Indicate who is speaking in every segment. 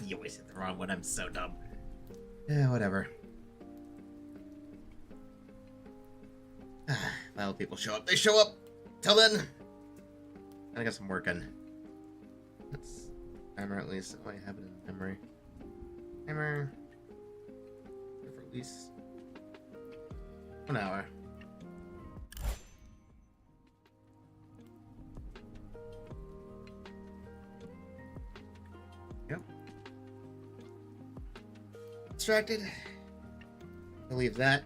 Speaker 1: You always hit the wrong one. I'm so dumb. Yeah, whatever. Well, people show up. They show up. Till then, I guess I'm working. Let's timer at least. Oh, I have it in memory. Timer. For at least 1 hour. Yep. Distracted. I'll leave that.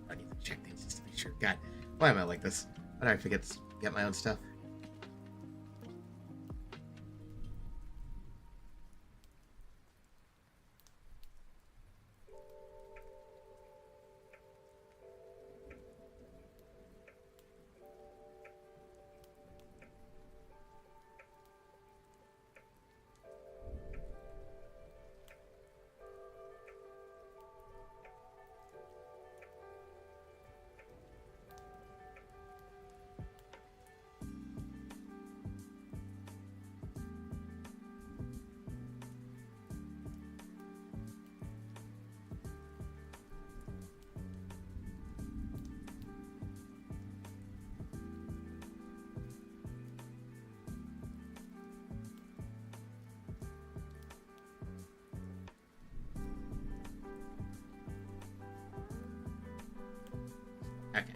Speaker 1: I need to check things just to be sure. God, why am I like this? Why do I forget to get my own stuff? Okay.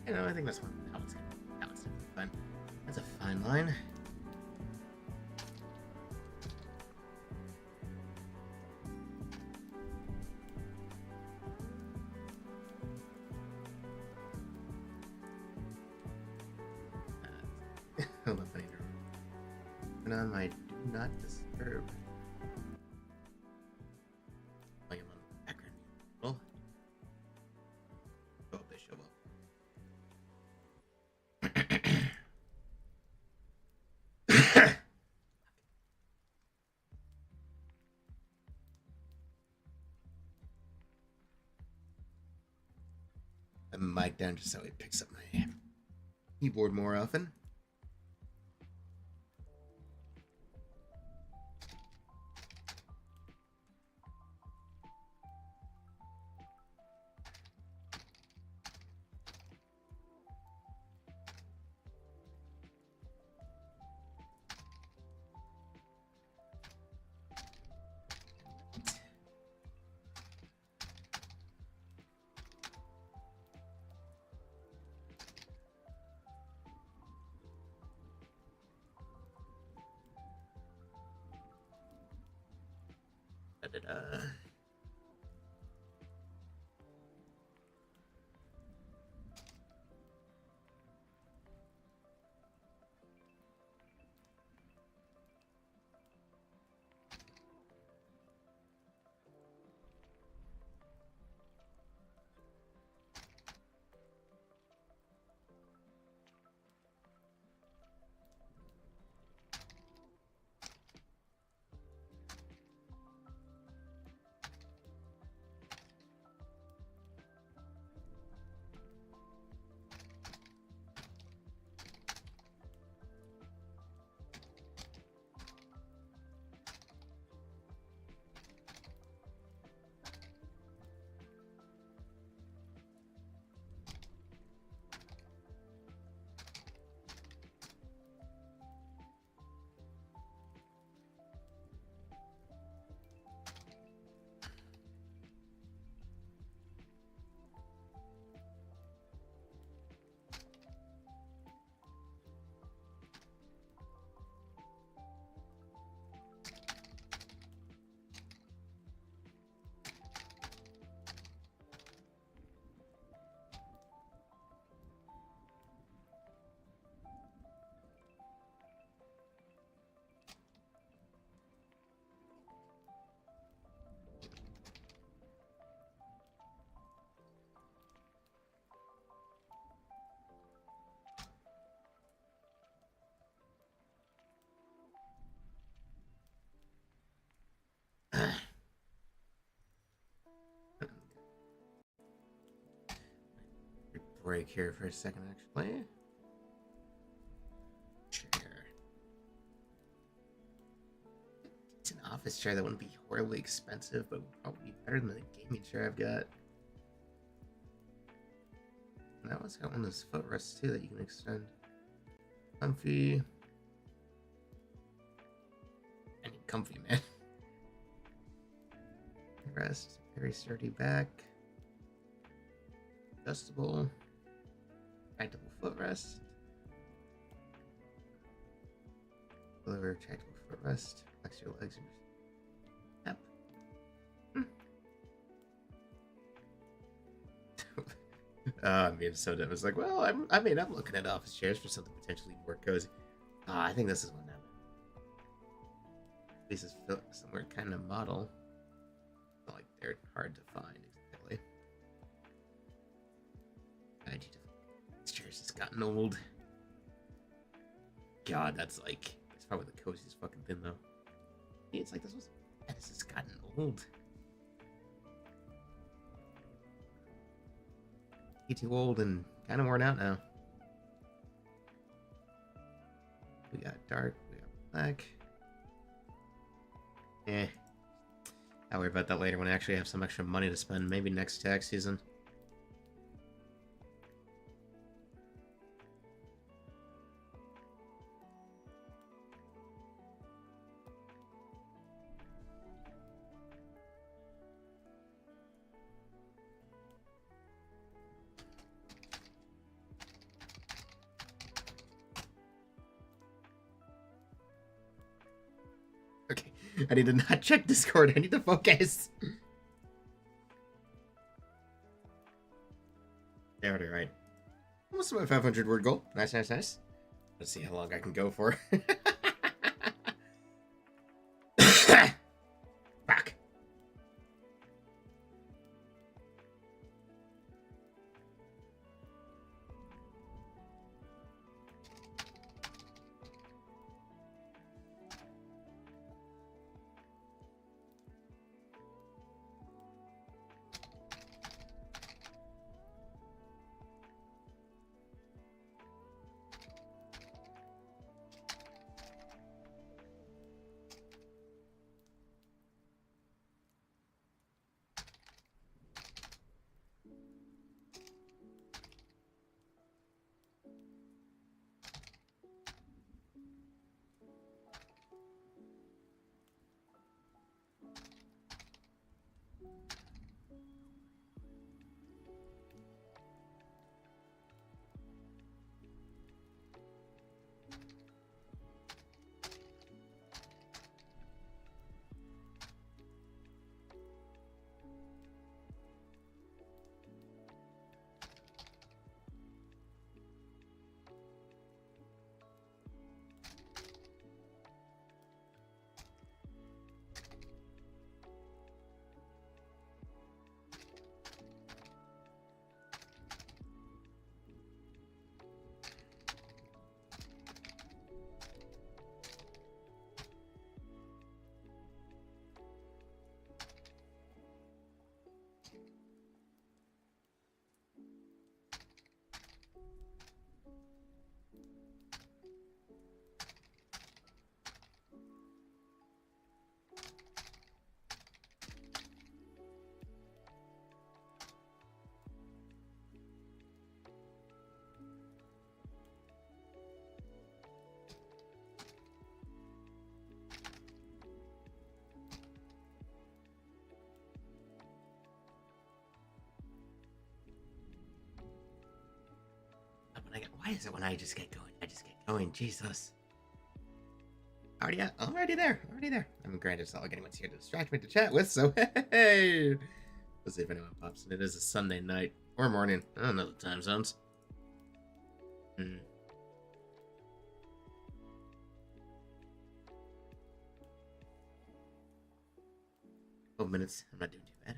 Speaker 1: You know, I think that's fine. That's fine. That's a fine line. Turn on my do not disturb. Like I'm on background. Well, I hope they show up. I'm mic down just so he picks up my keyboard more often. Da-da-da. break here for a second, actually. Chair. It's an office chair that wouldn't be horribly expensive, but would probably be better than the gaming chair I've got. And that one's got one of those footrests too that you can extend. Comfy. I need comfy, man. Rest, very sturdy back. Adjustable. Retractable footrest. Lower retractable footrest. Flex your legs. Yep. I'm being so dumb. It's like, well, I'm looking at office chairs for something potentially more cozy. I think this is one now. This is somewhere kind of model. Not like they're hard to find exactly. This chair's just gotten old. God, that's probably the coziest fucking thing though. It's like this has gotten old. Too old and kind of worn out now. We got dark, we got black. I'll worry about that later when I actually have some extra money to spend. Maybe next tax season. Okay, I need to not check Discord. I need to focus. Yeah, right. Almost to my 500 word goal. Nice, nice, nice. Let's see how long I can go for. Fuck. Why is it when I just get going? I just get going. Jesus. Already there. I mean, granted, it's not like anyone's here to distract me to chat with, so hey. Let's see if anyone pops in. It is a Sunday night or morning. I don't know the time zones. 12 minutes. I'm not doing too bad.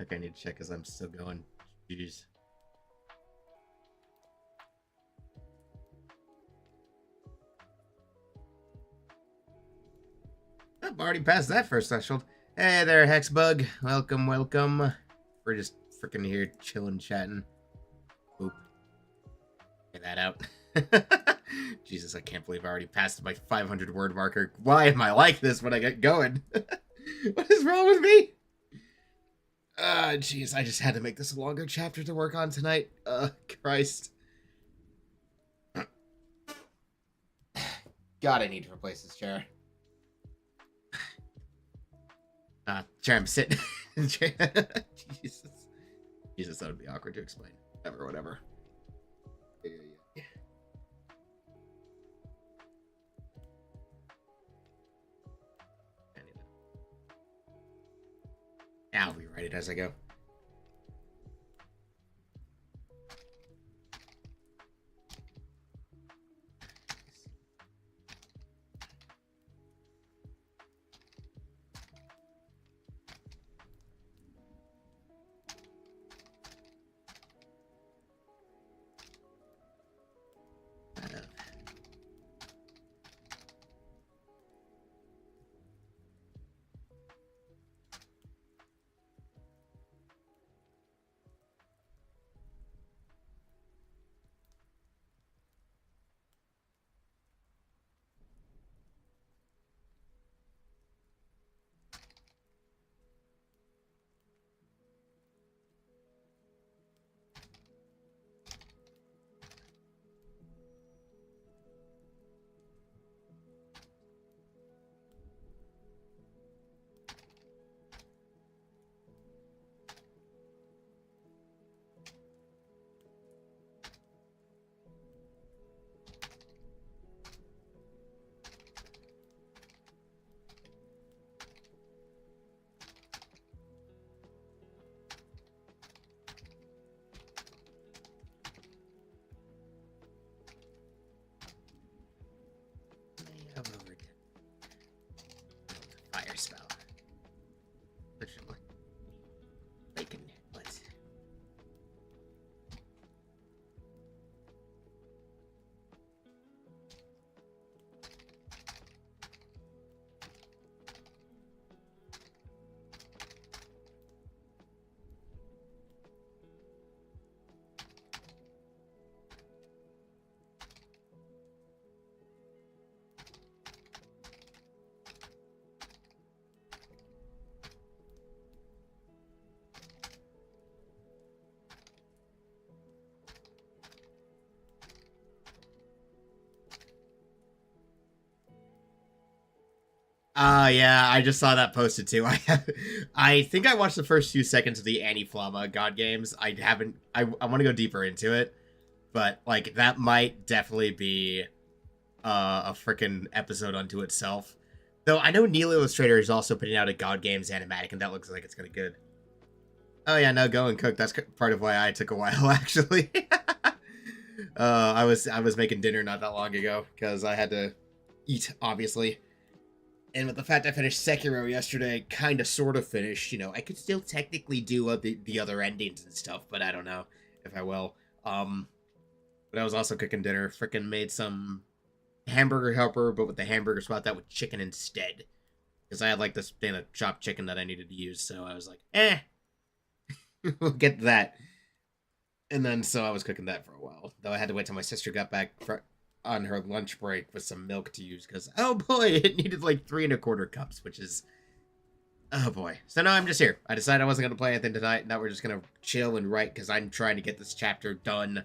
Speaker 1: Okay, I need to check because I'm still going. Jeez. I've already passed that first threshold. Hey there, Hexbug. Welcome, welcome. We're just freaking here chilling, chatting. Oop. Get that out. Jesus, I can't believe I already passed my 500 word marker. Why am I like this when I get going? What is wrong with me? Jeez, I just had to make this a longer chapter to work on tonight. Christ. God, I need to replace this chair. Chair I'm sitting. Jesus. Jesus, that would be awkward to explain. Whatever. Yeah. I'll rewrite it as I go. Fire spell. Literally. Bacon. What? Yeah, I just saw that posted too. I think I watched the first few seconds of the Annie-Flama God games. I want to go deeper into it, but like that might definitely be a freaking episode unto itself. Though I know Neil Illustrator is also putting out a God Games animatic, and that looks like it's gonna be good. Oh yeah, no, go and cook. That's part of why I took a while, actually. I was making dinner not that long ago because I had to eat, obviously. And with the fact I finished Sekiro yesterday, kind of sort of finished, you know, I could still technically do the other endings and stuff, but I don't know if I will. But I was also cooking dinner. Freaking made some hamburger helper, but with the hamburger spot that with chicken instead. Because I had like this thing of chopped chicken that I needed to use, so I was like, we'll get that. And then so I was cooking that for a while. Though I had to wait till my sister got back on her lunch break with some milk to use, because oh boy, it needed like 3¼ cups, which is oh boy. So now I'm just here. I decided I wasn't gonna play anything tonight. Now we're just gonna chill and write because I'm trying to get this chapter done.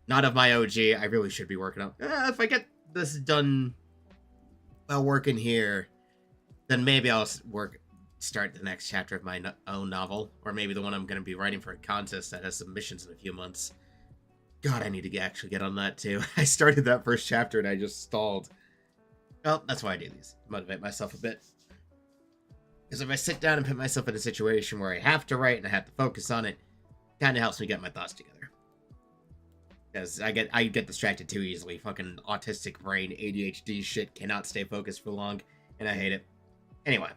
Speaker 1: Not of my OG. I really should be working on. If I get this done while working here, then maybe I'll start the next chapter of my own novel, or maybe the one I'm gonna be writing for a contest that has submissions in a few months. God, I need to actually get on that too. I started that first chapter and I just stalled. Well, that's why I do these. Motivate myself a bit. Because if I sit down and put myself in a situation where I have to write and I have to focus on it, it kind of helps me get my thoughts together. Because I get distracted too easily. Fucking autistic brain, ADHD shit cannot stay focused for long, and I hate it. Anyway.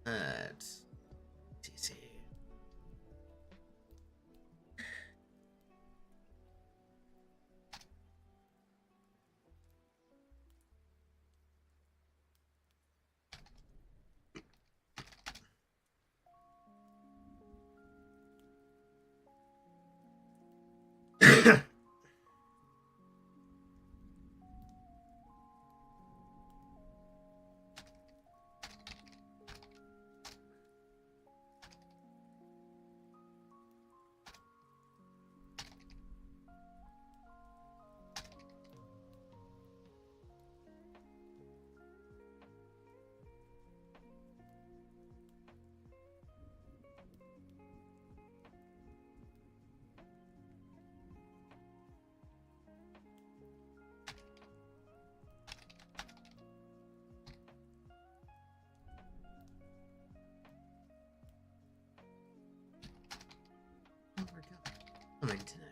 Speaker 1: Let's see. Coming tonight.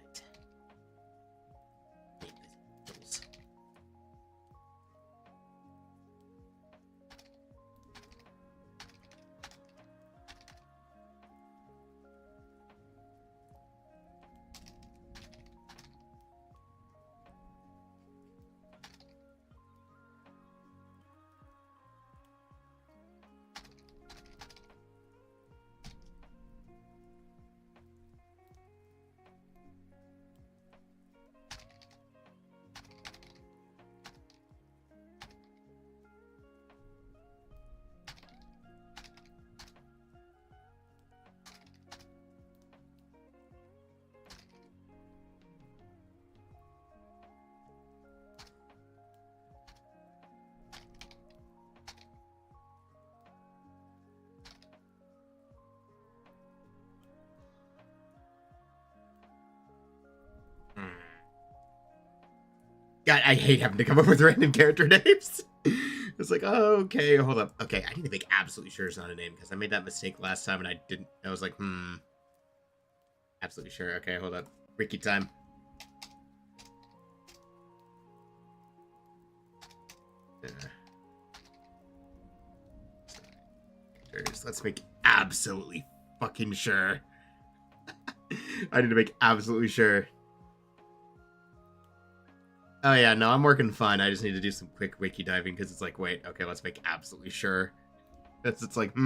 Speaker 1: God, I hate having to come up with random character names. It's like, oh, okay, hold up. Okay, I need to make absolutely sure it's not a name because I made that mistake last time and I didn't. I was like, absolutely sure. Okay, hold up. Ricky time. Let's make absolutely fucking sure. I need to make absolutely sure. Oh yeah, no, I'm working fine. I just need to do some quick wiki diving because it's like, wait, okay, let's make absolutely sure. It's like,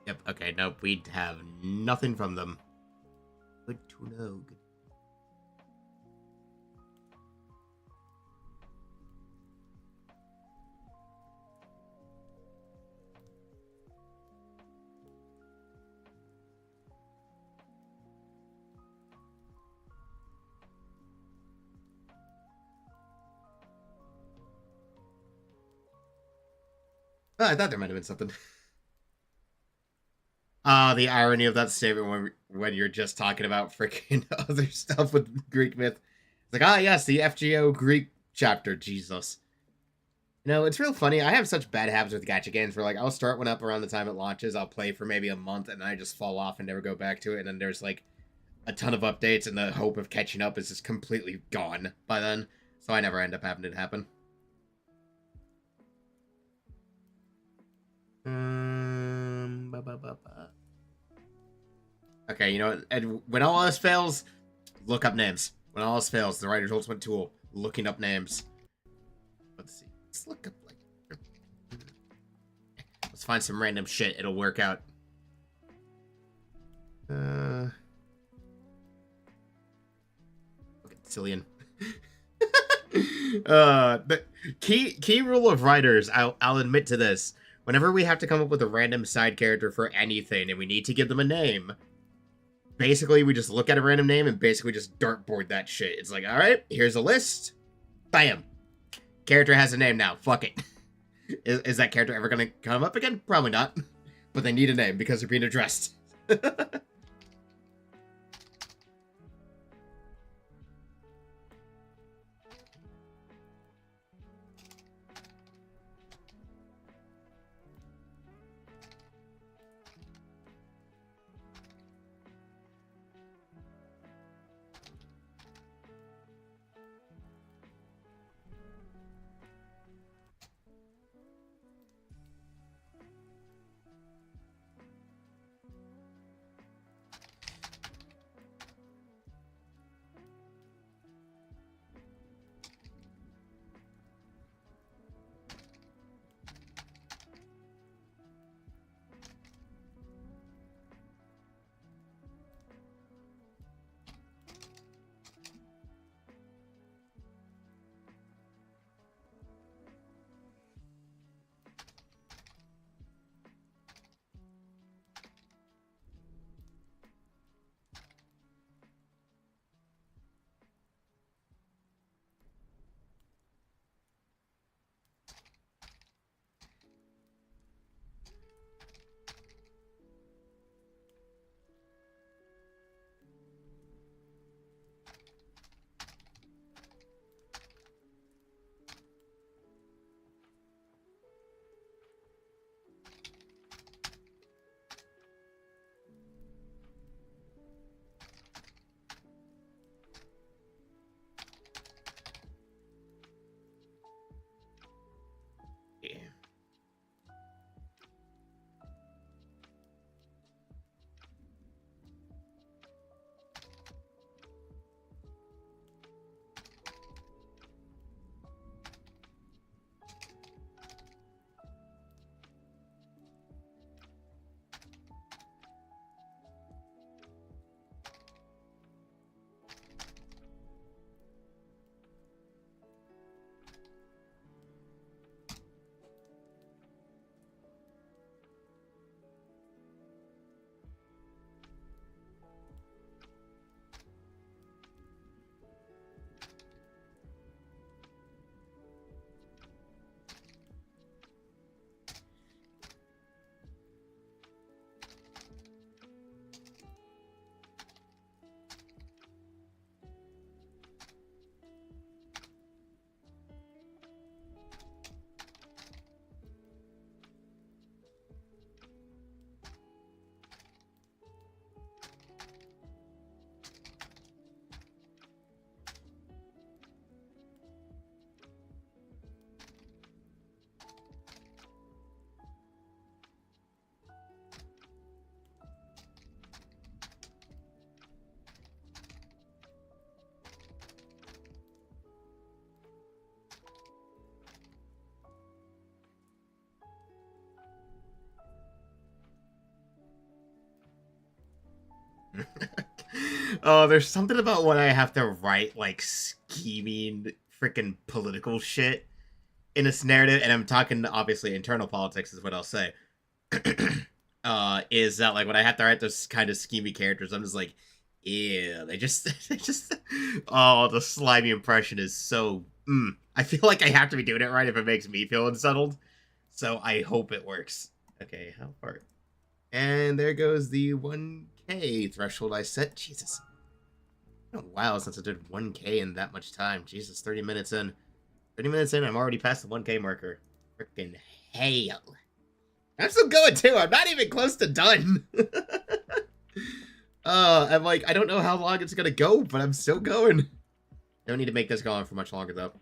Speaker 1: Yep, okay, nope, we have nothing from them. Good to know. Oh, I thought there might have been something. The irony of that statement when you're just talking about freaking other stuff with Greek myth. It's like, yes, the FGO Greek chapter, Jesus. You know, it's real funny. I have such bad habits with gacha games where, like, I'll start one up around the time it launches, I'll play for maybe a month, and then I just fall off and never go back to it, and then there's, like, a ton of updates, and the hope of catching up is just completely gone by then. So I never end up having it happen. Okay, you know what? And when all else fails, look up names. When all else fails, the writer's ultimate tool, looking up names. Let's see. Let's look up, like... Let's find some random shit. It'll work out. Okay, Cillian. The key rule of writers, I'll admit to this. Whenever we have to come up with a random side character for anything and we need to give them a name, basically we just look at a random name and basically just dartboard that shit. It's like, all right, here's a list. Bam. Character has a name now. Fuck it. Is that character ever going to come up again? Probably not. But they need a name because they're being addressed. Oh, there's something about when I have to write like scheming freaking political shit in this narrative, and I'm talking obviously internal politics is what I'll say. Is that like when I have to write those kind of schemy characters, I'm just like, yeah, they just, they just, oh, the slimy impression is so. I feel like I have to be doing it right if it makes me feel unsettled. So I hope it works. Okay, how far? And there goes the 1K threshold I set. Jesus. It's been a while since I did 1K in that much time. Jesus, 30 minutes in. 30 minutes in, I'm already past the 1K marker. Frickin' hell. I'm still going too. I'm not even close to done. I'm like, I don't know how long it's gonna go, but I'm still going. Don't need to make this go on for much longer though.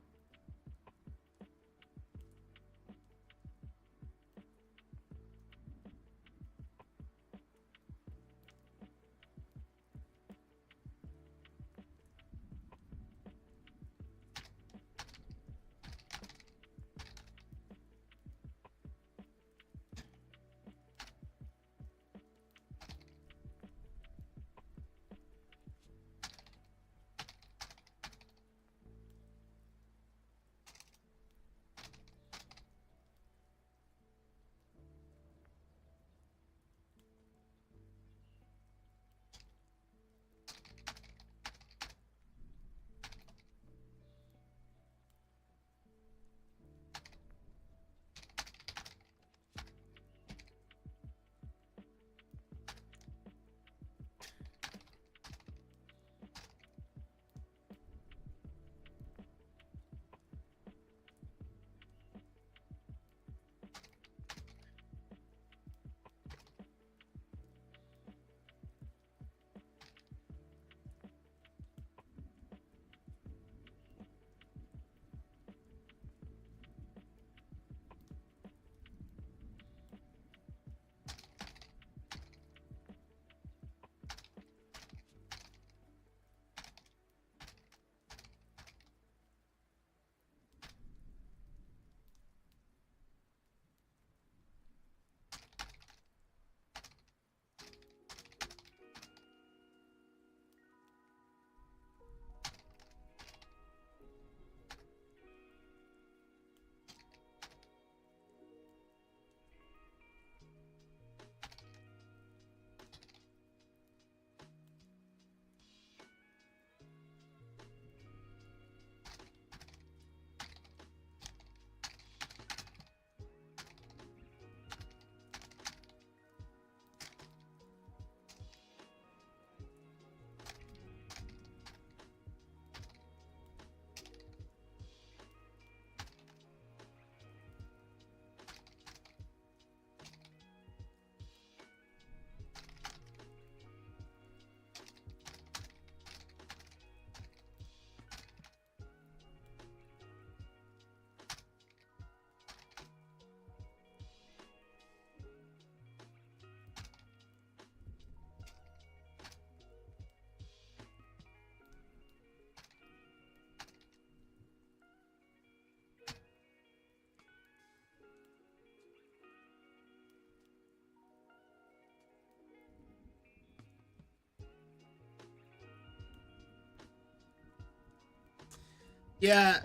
Speaker 1: Yeah,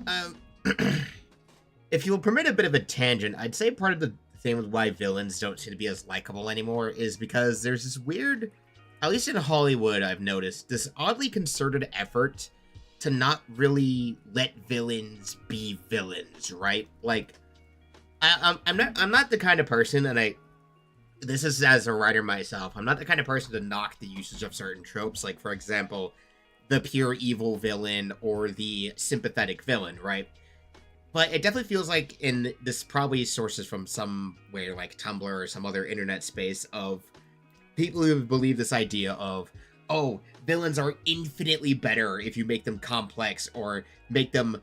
Speaker 1: if you'll permit a bit of a tangent, I'd say part of the thing with why villains don't seem to be as likable anymore is because there's this weird, at least in Hollywood, I've noticed, this oddly concerted effort to not really let villains be villains, right? Like, I'm not the kind of person, and this is as a writer myself, I'm not the kind of person to knock the usage of certain tropes, like, for example, the pure evil villain or the sympathetic villain, right? But it definitely feels like in this probably sources from somewhere like Tumblr or some other internet space of people who believe this idea of, oh, villains are infinitely better if you make them complex or make them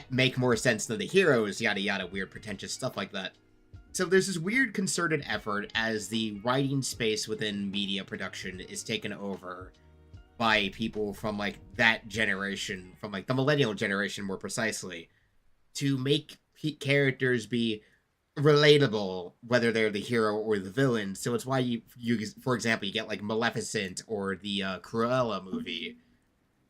Speaker 1: make more sense than the heroes, yada yada, weird pretentious stuff like that. So there's this weird concerted effort as the writing space within media production is taken over by people from like that generation, from like the millennial generation more precisely, to make characters be relatable, whether they're the hero or the villain. So it's why you for example, you get like Maleficent or the Cruella movie,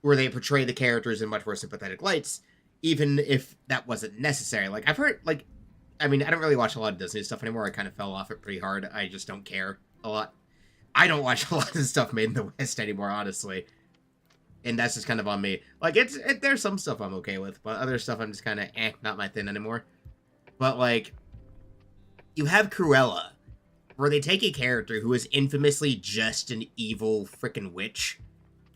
Speaker 1: where they portray the characters in much more sympathetic lights, even if that wasn't necessary. Like I've heard, like, I mean, I don't really watch a lot of Disney stuff anymore. I kind of fell off it pretty hard. I just don't care a lot. I don't watch a lot of stuff made in the West anymore, honestly. And that's just kind of on me. Like, there's some stuff I'm okay with, but other stuff I'm just kind of, not my thing anymore. But, like, you have Cruella, where they take a character who is infamously just an evil freaking witch,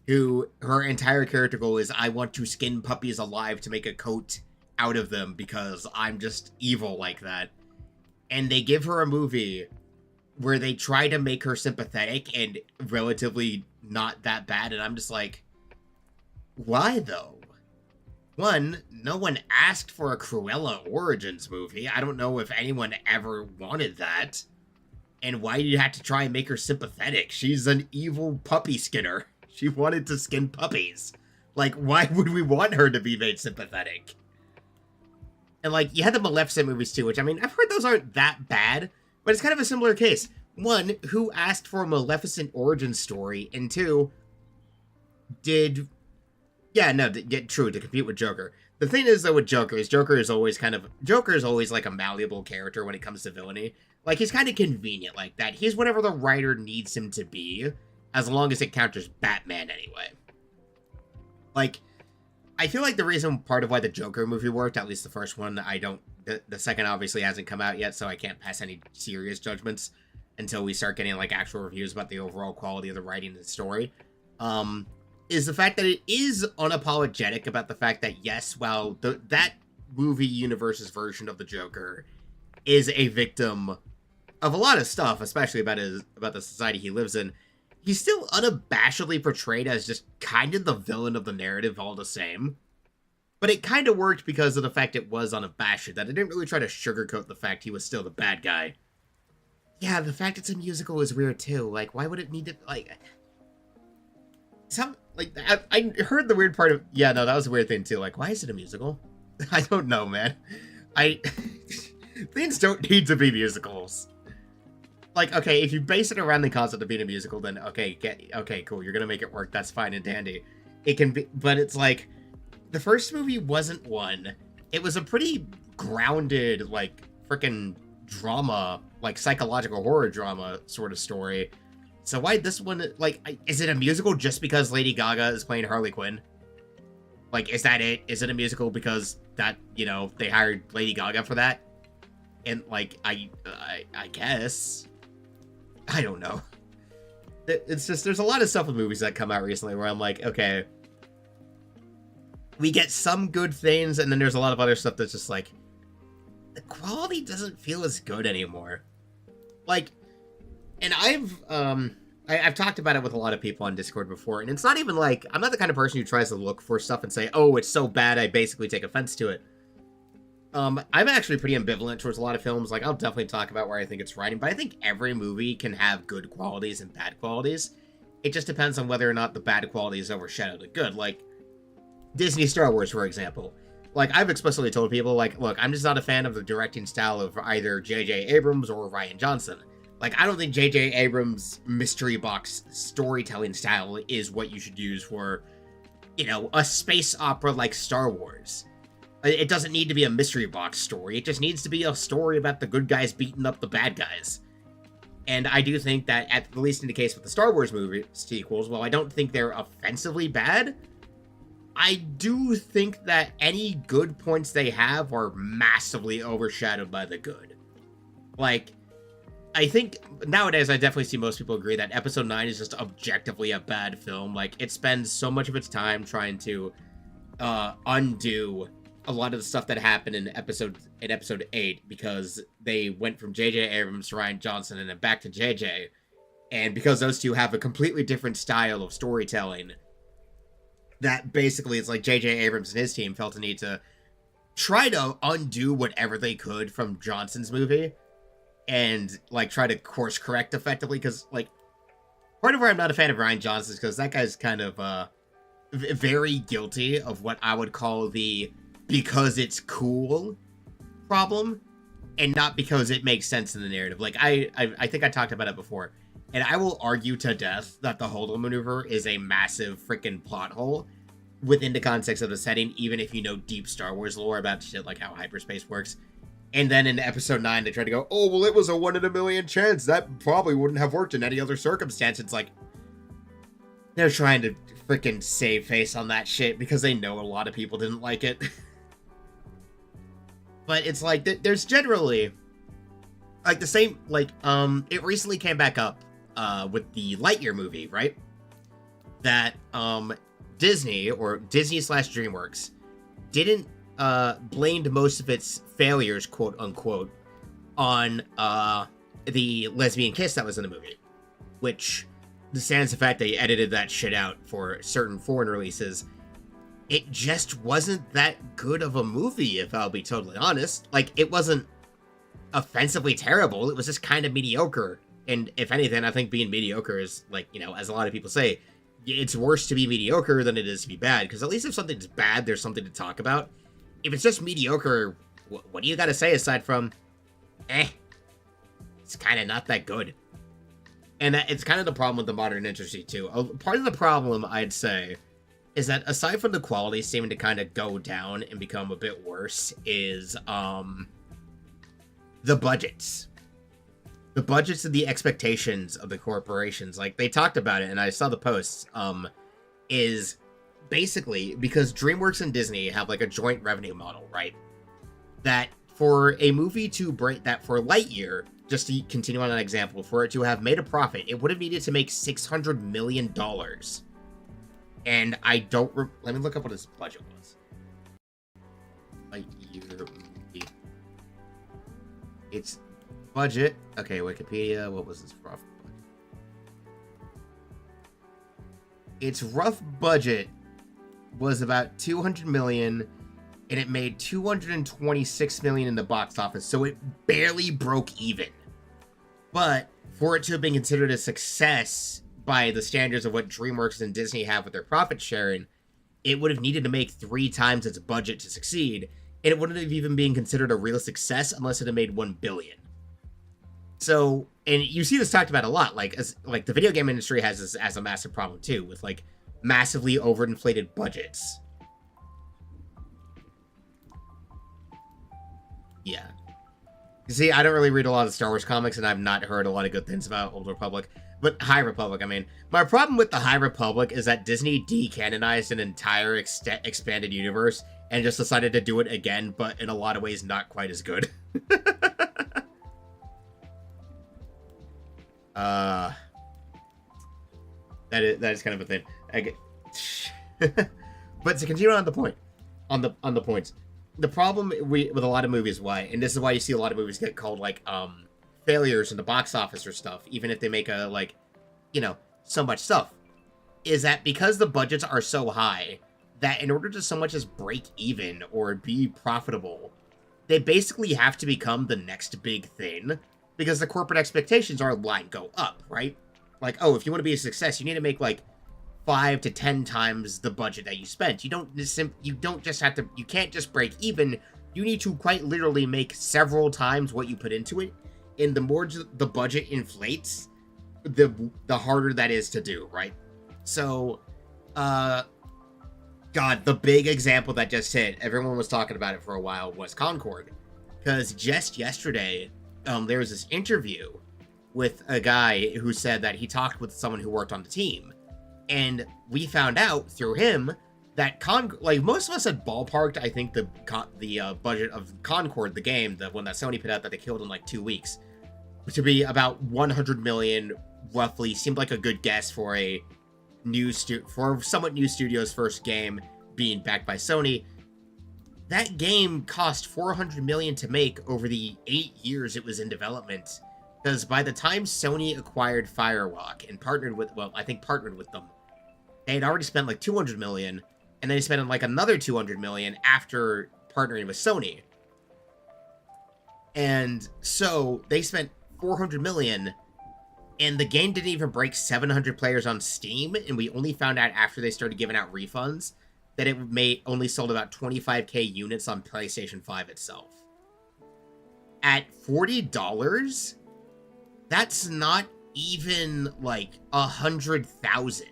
Speaker 1: who, her entire character goal is, I want to skin puppies alive to make a coat out of them because I'm just evil like that. And they give her a movie where they try to make her sympathetic and relatively not that bad, and I'm just like, why though? One, no one asked for a Cruella Origins movie. I don't know if anyone ever wanted that. And why do you have to try and make her sympathetic? She's an evil puppy skinner. She wanted to skin puppies. Like, why would we want her to be made sympathetic? And, like, you had the Maleficent movies, too, which, I mean, I've heard those aren't that bad, but it's kind of a similar case. One, who asked for a Maleficent origin story? And two, to compete with Joker. The thing is, though, with Joker is always like a malleable character when it comes to villainy. Like, he's kind of convenient like that. He's whatever the writer needs him to be, as long as it counters Batman anyway. Like, I feel like the reason, part of why the Joker movie worked, at least the first one, the second obviously hasn't come out yet, so I can't pass any serious judgments until we start getting, like, actual reviews about the overall quality of the writing and the story, is the fact that it is unapologetic about the fact that, yes, while that movie universe's version of the Joker is a victim of a lot of stuff, especially about the society he lives in, he's still unabashedly portrayed as just kind of the villain of the narrative all the same. But it kind of worked because of the fact it was unabashed, that it didn't really try to sugarcoat the fact he was still the bad guy. Yeah, the fact it's a musical is weird too. Like, why would it need to, like... I heard the weird part of... Yeah, no, that was a weird thing too. Like, why is it a musical? I don't know, man. Things don't need to be musicals. Like, okay, if you base it around the concept of being a musical, then okay, cool, you're gonna make it work, that's fine and dandy. It can be, but it's like, the first movie wasn't one. It was a pretty grounded, like, freaking drama, like, psychological horror drama sort of story. So why this one, like, is it a musical just because Lady Gaga is playing Harley Quinn? Like, is that it? Is it a musical because that, you know, they hired Lady Gaga for that? And, like, I guess... I don't know. It's just, there's a lot of stuff with movies that come out recently where I'm like, okay, we get some good things, and then there's a lot of other stuff that's just like, the quality doesn't feel as good anymore. Like, and I've talked about it with a lot of people on Discord before, and it's not even like, I'm not the kind of person who tries to look for stuff and say, oh, it's so bad, I basically take offense to it. I'm actually pretty ambivalent towards a lot of films. Like, I'll definitely talk about where I think it's writing, but I think every movie can have good qualities and bad qualities. It just depends on whether or not the bad qualities overshadow the good. Like, Disney Star Wars, for example. Like, I've explicitly told people, like, look, I'm just not a fan of the directing style of either J.J. Abrams or Rian Johnson. Like, I don't think J.J. Abrams' mystery box storytelling style is what you should use for, you know, a space opera like Star Wars. It doesn't need to be a mystery box story. It just needs to be a story about the good guys beating up the bad guys. And I do think that, at least in the case with the Star Wars movie sequels, while I don't think they're offensively bad, I do think that any good points they have are massively overshadowed by the good. Like, I think nowadays I definitely see most people agree that Episode 9 is just objectively a bad film. Like, it spends so much of its time trying to undo a lot of the stuff that happened in episode 8 because they went from J.J. Abrams to Rian Johnson and then back to J.J. And because those two have a completely different style of storytelling, that basically it's like J.J. Abrams and his team felt a need to try to undo whatever they could from Johnson's movie and, like, try to course correct effectively. Because, like, part of where I'm not a fan of Rian Johnson is because that guy's kind of very guilty of what I would call the because it's cool problem. and not because it makes sense in the narrative. Like, I think I talked about it before, and I will argue to death that the Holo maneuver is a massive freaking plot hole within the context of the setting, even if you know deep Star Wars lore about shit like how hyperspace works. And then in episode 9, they tried to go, oh, well, it was a 1 in a million chance. That probably wouldn't have worked in any other circumstance. It's like, they're trying to freaking save face on that shit because they know a lot of people didn't like it. But it's like, there's generally, like, the same, like, it recently came back up, with the Lightyear movie, right? That, Disney, or Disney/DreamWorks, didn't, blamed most of its failures, quote unquote, on, the lesbian kiss that was in the movie. Which, sans the fact they edited that shit out for certain foreign releases, it just wasn't that good of a movie, if I'll be totally honest. Like, it wasn't offensively terrible, it was just kind of mediocre. And if anything, I think being mediocre is, like, you know, as a lot of people say, it's worse to be mediocre than it is to be bad, because at least if something's bad, there's something to talk about. If it's just mediocre, what do you gotta say aside from, it's kind of not that good. And it's kind of the problem with the modern industry, too. Part of the problem, I'd say, is that aside from the quality seeming to kind of go down and become a bit worse, is, the budgets. The budgets and the expectations of the corporations. Like, they talked about it, and I saw the posts, is basically because DreamWorks and Disney have, like, a joint revenue model, right? That for a movie to break, that for Lightyear, just to continue on that example, for it to have made a profit, it would have needed to make $600 million. And I don't, let me look up what his budget was. Lightyear movie. It's budget. Okay, Wikipedia. What was his rough budget? Its rough budget was about 200 million, and it made 226 million in the box office, so it barely broke even. But for it to have been considered a success by the standards of what DreamWorks and Disney have with their profit sharing, it would have needed to make 3 times its budget to succeed, and it wouldn't have even been considered a real success unless it had made 1 billion. So, and you see this talked about a lot, like the video game industry has this as a massive problem too, with like massively overinflated budgets. Yeah. You see, I don't really read a lot of Star Wars comics, and I've not heard a lot of good things about Old Republic. But High Republic, I mean. My problem with the High Republic is that Disney decanonized an entire expanded universe and just decided to do it again, but in a lot of ways not quite as good. That is kind of a thing. But to continue on the point, on the points, the problem with a lot of movies, why, and this is why you see a lot of movies get called like failures in the box office or stuff, even if they make a like, you know, so much stuff, is that because the budgets are so high that in order to so much as break even or be profitable, they basically have to become the next big thing, because the corporate expectations are go up, right? Like, oh, if you want to be a success, you need to make like 5 to 10 times the budget that you spent. You can't just break even. You need to quite literally make several times what you put into it. And the more the budget inflates, the harder that is to do, right? So, God, the big example that just hit, everyone was talking about it for a while, was Concord. Because just yesterday, there was this interview with a guy who said that he talked with someone who worked on the team. And we found out through him that most of us had ballparked, I think, the budget of Concord, the game, the one that Sony put out that they killed in like 2 weeks, to be about 100 million, roughly. Seemed like a good guess for a somewhat new studio's first game being backed by Sony. That game cost 400 million to make over the 8 years it was in development. Because by the time Sony acquired Firewalk and partnered with them, they had already spent like 200 million, and then they spent like another 200 million after partnering with Sony. And so they spent 400 million, and the game didn't even break 700 players on Steam, and we only found out after they started giving out refunds that it only sold about 25k units on PlayStation 5 itself. at $40, that's not even like 100,000.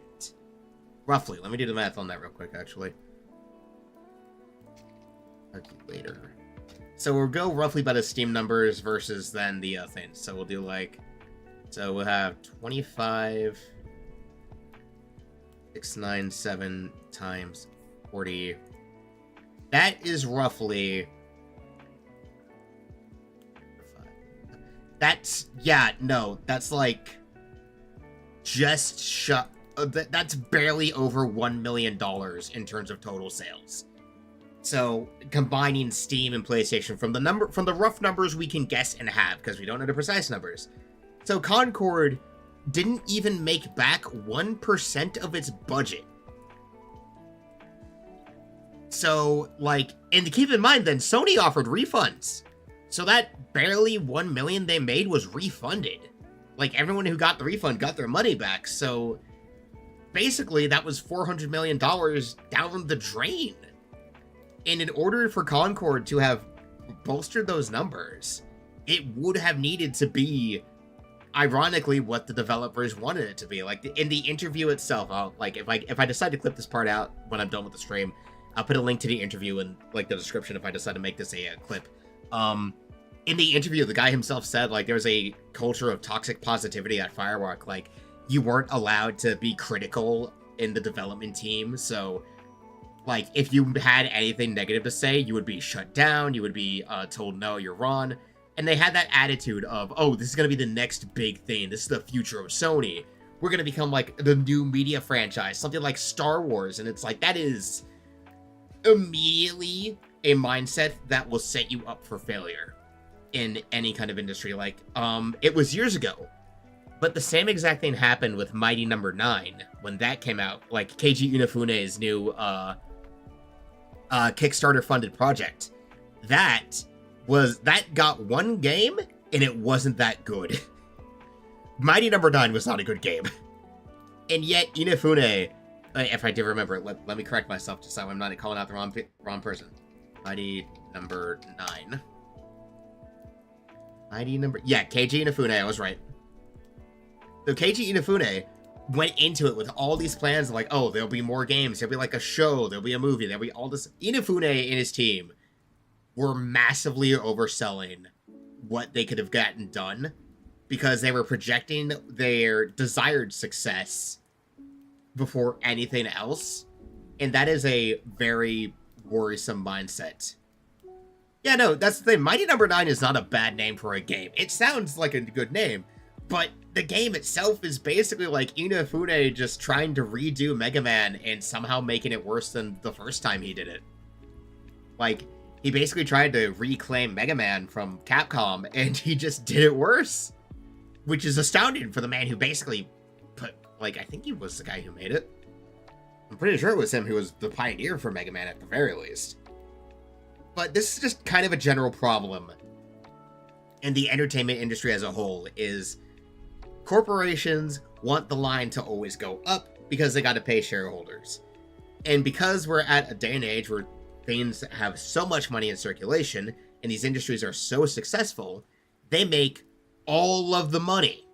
Speaker 1: Roughly. Let me do the math on that real quick, actually. Calculator. So we'll go roughly by the Steam numbers versus then the thing. So we'll do like, so we'll have 25, 697 times 40. That is roughly, that's, yeah, no, that's like just that's barely over $1 million in terms of total sales. So combining Steam and PlayStation from the rough numbers we can guess and have, because we don't know the precise numbers. So Concord didn't even make back 1% of its budget. So, like, and to keep in mind, then Sony offered refunds. So that barely $1 million they made was refunded. Like, everyone who got the refund got their money back. So basically, that was $400 million down the drain. And in order for Concord to have bolstered those numbers, it would have needed to be, ironically, what the developers wanted it to be. Like, in the interview itself, I'll, like, if I decide to clip this part out when I'm done with the stream, I'll put a link to the interview in, like, the description if I decide to make this a clip. In the interview, the guy himself said, like, there's a culture of toxic positivity at Firewalk. Like, you weren't allowed to be critical in the development team, so, like, if you had anything negative to say, you would be shut down, you would be told, no, you're wrong. And they had that attitude of, oh, this is going to be the next big thing. This is the future of Sony. We're going to become, like, the new media franchise, something like Star Wars. And it's like, that is immediately a mindset that will set you up for failure in any kind of industry. Like, it was years ago, but the same exact thing happened with Mighty Number 9 when that came out. Like, Keiji Inafune's new Kickstarter-funded project. That got one game, and it wasn't that good. Mighty Number 9 was not a good game. And yet, Inafune, if I do remember it, let me correct myself just so I'm not calling out the wrong person. Mighty Number 9. Yeah, Keiji Inafune, I was right. So Keiji Inafune went into it with all these plans of like, oh, there'll be more games, there'll be like a show, there'll be a movie, there'll be all this. Inafune and his team were massively overselling what they could have gotten done because they were projecting their desired success before anything else. And that is a very worrisome mindset. Yeah, no, that's the thing. Mighty Number 9 is not a bad name for a game. It sounds like a good name, but the game itself is basically like Inafune just trying to redo Mega Man and somehow making it worse than the first time he did it. Like, he basically tried to reclaim Mega Man from Capcom, and he just did it worse. Which is astounding for the man who basically put, like, I think he was the guy who made it. I'm pretty sure it was him who was the pioneer for Mega Man at the very least. But this is just kind of a general problem in the entertainment industry as a whole, is corporations want the line to always go up because they got to pay shareholders. And because we're at a day and age where things have so much money in circulation and these industries are so successful, they make all of the money.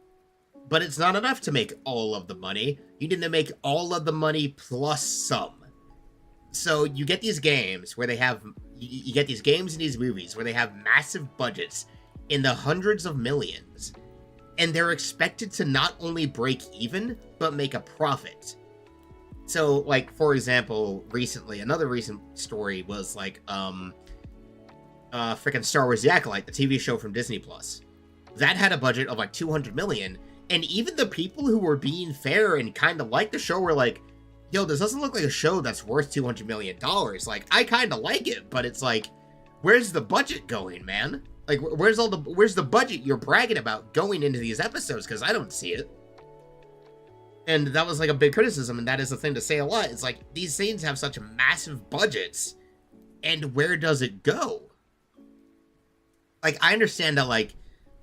Speaker 1: But it's not enough to make all of the money. You need to make all of the money plus some. So you get these games where they have, you get these games and these movies where they have massive budgets in the hundreds of millions, and they're expected to not only break even, but make a profit. So, like, for example, recently, another recent story was, like, freaking Star Wars The Acolyte, the TV show from Disney+. That had a budget of, like, $200 million, and even the people who were being fair and kind of liked the show were like, yo, this doesn't look like a show that's worth $200 million. Like, I kind of like it, but it's like, where's the budget going, man? Like, where's the budget you're bragging about going into these episodes? Because I don't see it. And that was, like, a big criticism, and that is the thing to say a lot. It's like, these things have such massive budgets, and where does it go? Like, I understand that, like,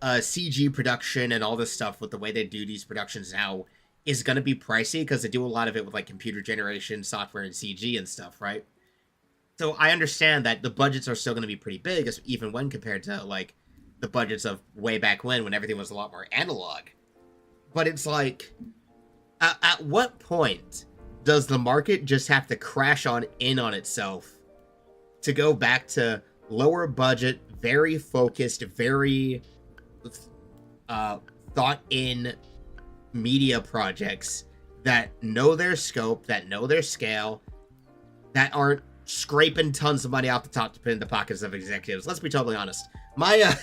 Speaker 1: CG production and all this stuff with the way they do these productions now is going to be pricey because they do a lot of it with, like, computer generation software and CG and stuff, right? So I understand that the budgets are still going to be pretty big, even when compared to, like, the budgets of way back when everything was a lot more analog. But it's like, at what point does the market just have to crash in on itself to go back to lower budget, very focused, very thought in media projects that know their scope, that know their scale, that aren't scraping tons of money off the top to put in the pockets of executives? Let's be totally honest. My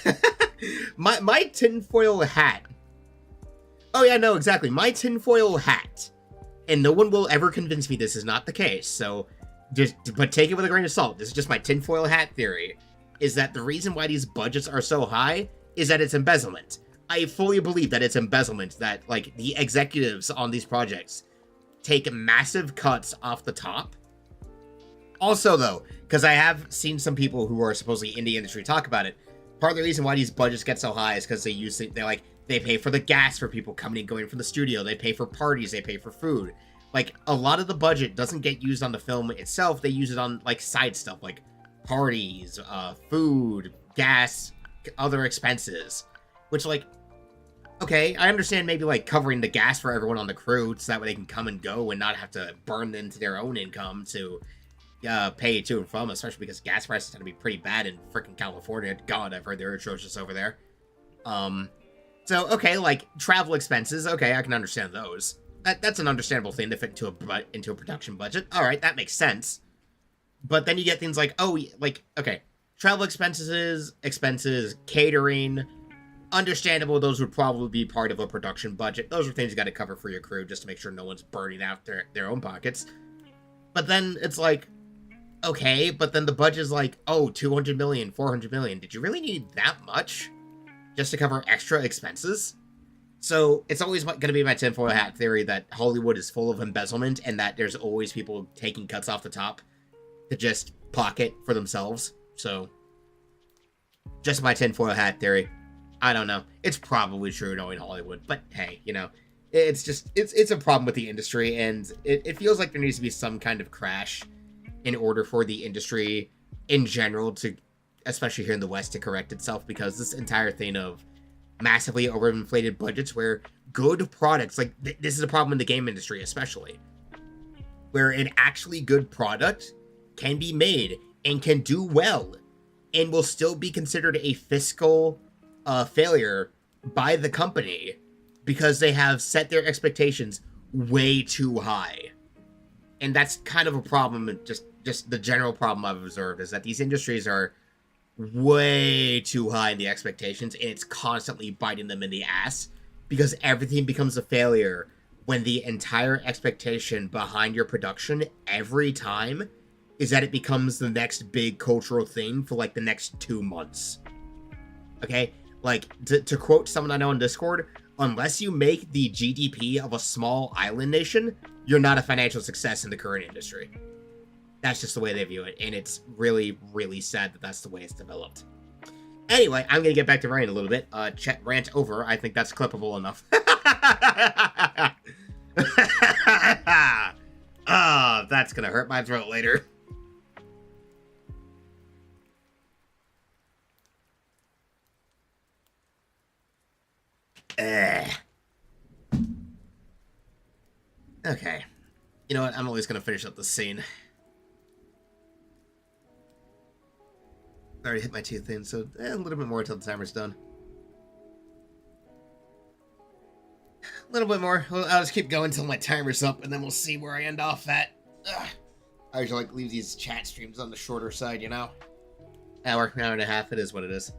Speaker 1: my tinfoil hat. Oh yeah, no, exactly. My tinfoil hat. And no one will ever convince me this is not the case. So but take it with a grain of salt. This is just my tinfoil hat theory. Is that the reason why these budgets are so high is that it's embezzlement. I fully believe that it's embezzlement, that like the executives on these projects take massive cuts off the top. Also though, because I have seen some people who are supposedly in the industry talk about it, part of the reason why these budgets get so high is because they pay for the gas for people coming and going from the studio, they pay for parties, they pay for food. Like, a lot of the budget doesn't get used on the film itself, they use it on like side stuff like parties, food, gas, other expenses. Which, like, okay, I understand maybe like covering the gas for everyone on the crew so that way they can come and go and not have to burn into their own income to pay to and from, especially because gas prices tend to be pretty bad in freaking California. God, I've heard they're atrocious over there. So, okay, like, travel expenses, okay, I can understand those. That's an understandable thing to fit into a production budget. Alright, that makes sense. But then you get things like, okay, travel expenses, catering, understandable, those would probably be part of a production budget. Those are things you gotta cover for your crew, just to make sure no one's burning out their own pockets. But then it's like, okay, but then the budget's like, oh, 200 million, 400 million. Did you really need that much just to cover extra expenses? So it's always going to be my tinfoil hat theory that Hollywood is full of embezzlement and that there's always people taking cuts off the top to just pocket for themselves. So just my tinfoil hat theory. I don't know. It's probably true knowing Hollywood, but hey, you know, it's just, it's a problem with the industry, and it feels like there needs to be some kind of crash in order for the industry in general to, especially here in the West, to correct itself, because this entire thing of massively overinflated budgets where good products, like this is a problem in the game industry especially, where an actually good product can be made and can do well and will still be considered a fiscal failure by the company because they have set their expectations way too high. And that's kind of a problem, just the general problem I've observed is that these industries are way too high in the expectations, and it's constantly biting them in the ass because everything becomes a failure when the entire expectation behind your production every time is that it becomes the next big cultural thing for like the next 2 months. Okay? Like, to quote someone I know on Discord, unless you make the GDP of a small island nation, you're not a financial success in the current industry. That's just the way they view it, and it's really, really sad that that's the way it's developed. Anyway, I'm going to get back to ranting a little bit. Rant over. I think that's clippable enough. That's going to hurt my throat later. Okay. You know what? I'm always going to finish up the scene. I already hit my tooth in, so a little bit more until the timer's done. A little bit more. Well, I'll just keep going until my timer's up, and then we'll see where I end off at. I usually like leave these chat streams on the shorter side, you know? Hour and a half, it is what it is.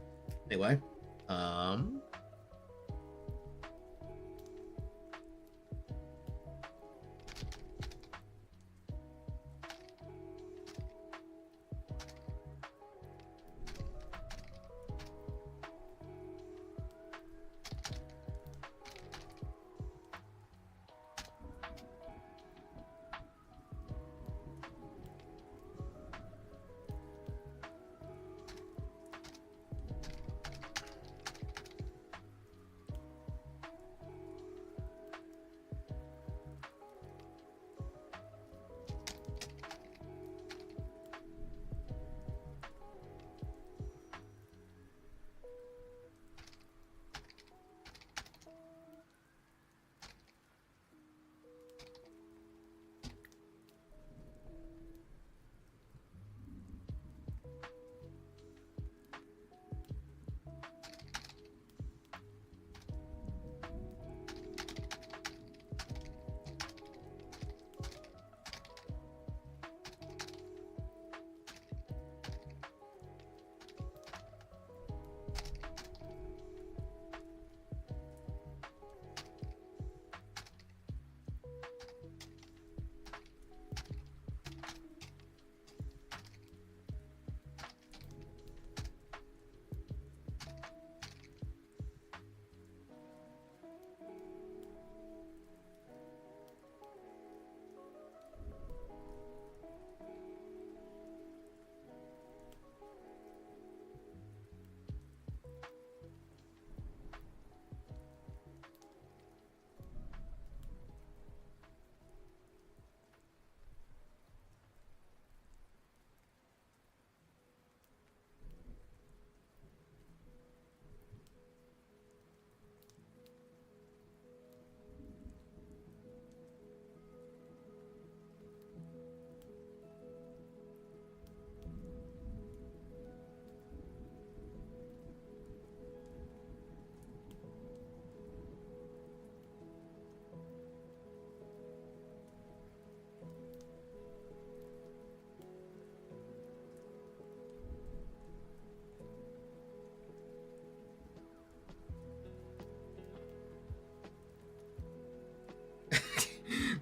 Speaker 1: Anyway,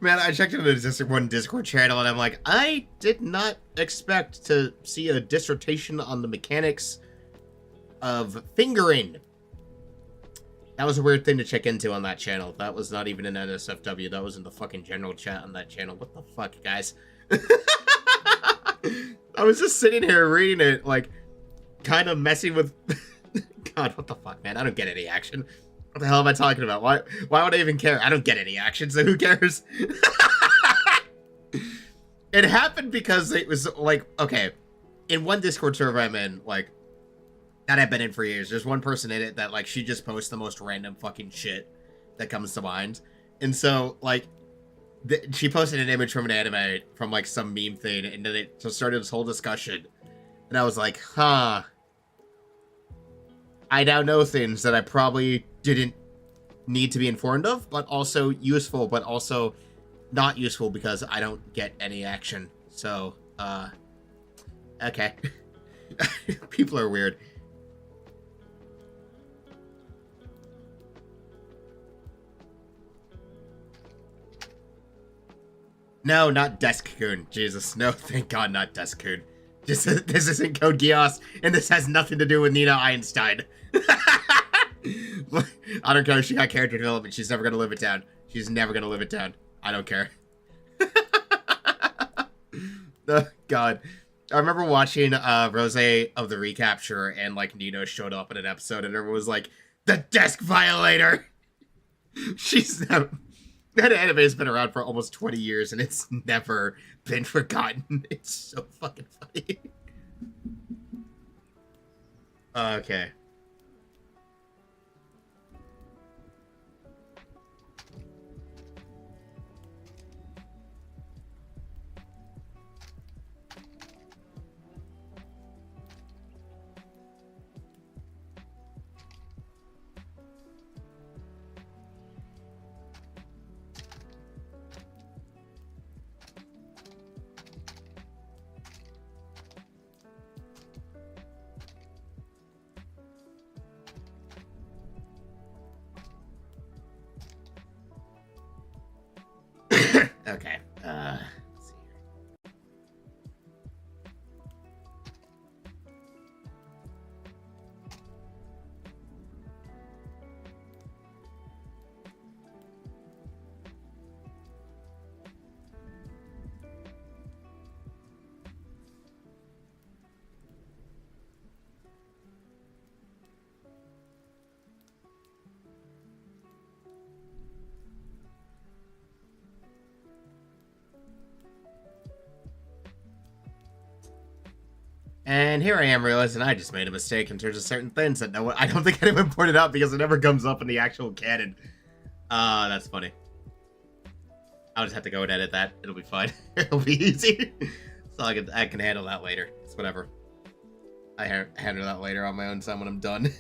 Speaker 1: Man, I checked into this one Discord channel, and I'm like, I did not expect to see a dissertation on the mechanics of fingering. That was a weird thing to check into on that channel. That was not even in NSFW. That was in the fucking general chat on that channel. What the fuck, guys? I was just sitting here reading it, like, kind of messing with... God, what the fuck, man? I don't get any action. What the hell am I talking about? Why would I even care? I don't get any action, so who cares? It happened because it was, like, okay, in one Discord server I'm in, like, that I've been in for years, there's one person in it that, like, she just posts the most random fucking shit that comes to mind. And so, like, she posted an image from an anime, from, like, some meme thing, and then it just started this whole discussion. And I was like, huh. I now know things that I probably didn't need to be informed of, but also useful, but also not useful because I don't get any action. So, okay. People are weird. No, not Desk-kun. Jesus, no, thank God, not Desk-kun. This isn't Code Geass, and this has nothing to do with Nina Einstein. I don't care if she got character development. She's never gonna live it down. She's never gonna live it down. I don't care. Oh, God. I remember watching Rose of the Recapture, and, like, Nino showed up in an episode, and everyone was like, the desk violator! She's never... That anime has been around for almost 20 years, and it's never been forgotten. It's so fucking funny. Okay. Okay. Let's see here. And here I am realizing I just made a mistake in terms of certain things that I don't think anyone pointed out because it never comes up in the actual canon. That's funny. I'll just have to go and edit that. It'll be fine. It'll be easy. So I can handle that later. It's whatever. I handle that later on my own time when I'm done.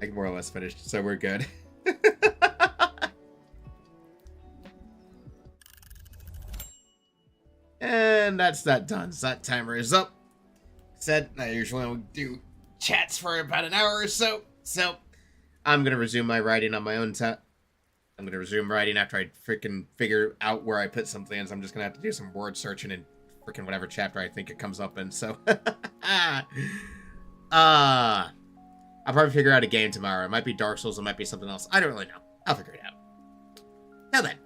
Speaker 1: I'm more or less finished, so we're good. And that's that done. So that timer is up. Said I usually do chats for about an hour or so. So I'm gonna resume my writing on my own time. I'm gonna resume writing after I freaking figure out where I put some things. I'm just gonna have to do some word searching in freaking whatever chapter I think it comes up in. So I'll probably figure out a game tomorrow. It might be Dark Souls, it might be something else. I don't really know. I'll figure it out. Till then.